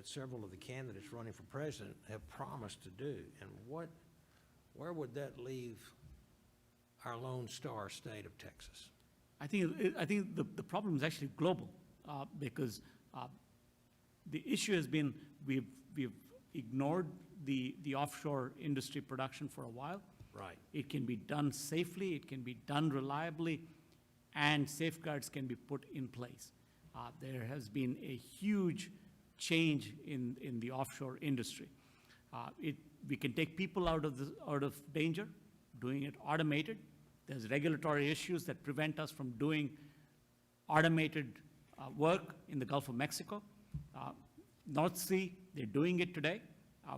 that several of the candidates running for president have promised to do. And where would that leave our Lone Star state of Texas? I think the problem is actually global, because the issue has been we've ignored the offshore industry production for a while. Right. It can be done safely, it can be done reliably, and safeguards can be put in place. There has been a huge change in the offshore industry. We can take people out of danger, doing it automated. There's regulatory issues that prevent us from doing automated work in the Gulf of Mexico. North Sea, they're doing it today.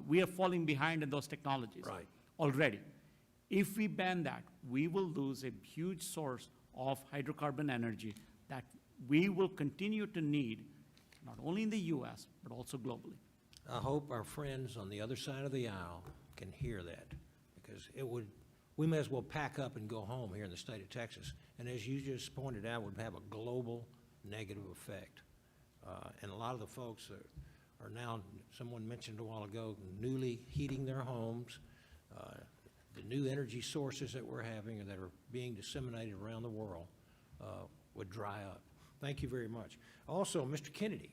We are falling behind in those technologies already. If we ban that, we will lose a huge source of hydrocarbon energy that we will continue to need, not only in the U.S., but also globally. I hope our friends on the other side of the aisle can hear that, because we may as well pack up and go home here in the state of Texas. And as you just pointed out, would have a global negative effect. And a lot of the folks are now, someone mentioned a while ago, newly heating their homes. The new energy sources that we're having and that are being disseminated around the world would dry up. Thank you very much. Also, Mr. Kennedy,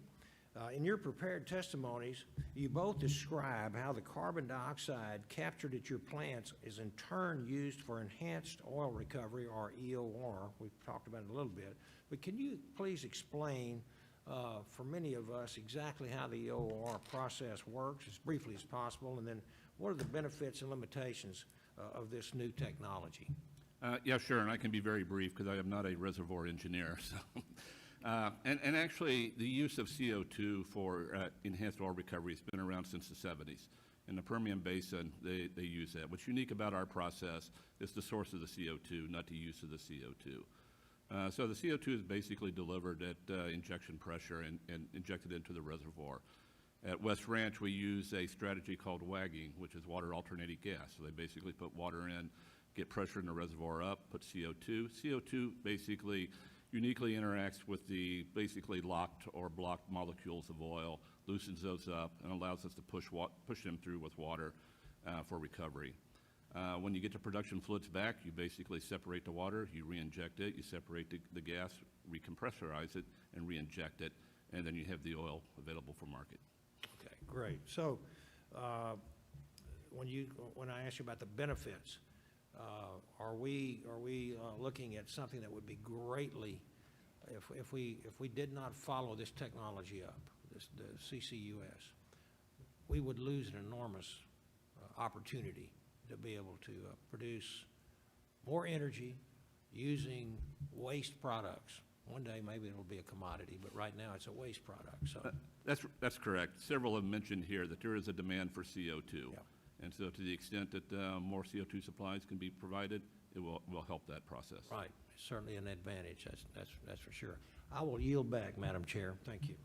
in your prepared testimonies, you both describe how the carbon dioxide captured at your plants is in turn used for enhanced oil recovery, or EOR. We've talked about it a little bit. But can you please explain for many of us exactly how the EOR process works as briefly as possible, and then what are the benefits and limitations of this new technology? Yeah, sure, and I can be very brief because I am not a reservoir engineer. So. And actually, the use of CO2 for enhanced oil recovery has been around since the 70s. In the Permian Basin, they use that. What's unique about our process is the source of the CO2, not the use of the CO2. So the CO2 is basically delivered at injection pressure and injected into the reservoir. At West Ranch, we use a strategy called WAGGing, which is water alternating gas. So they basically put water in, get pressure in the reservoir up, put CO2. CO2 basically uniquely interacts with the basically locked or blocked molecules of oil, loosens those up, and allows us to push them through with water for recovery. When you get the production fluids back, you basically separate the water, you re-inject it, you separate the gas, recompressurize it, and re-inject it, and then you have the oil available for market. Okay, great. So when I asked you about the benefits, are we looking at something that would be greatly, if we did not follow this technology up, the CCUS, we would lose an enormous opportunity to be able to produce more energy using waste products. One day maybe it'll be a commodity, but right now it's a waste product. So that's correct. Several have mentioned here that there is a demand for CO2. Yeah. And so to the extent that more CO2 supplies can be provided, it will help that process. Right. Certainly an advantage. That's for sure. I will yield back, Madam Chair. Thank you.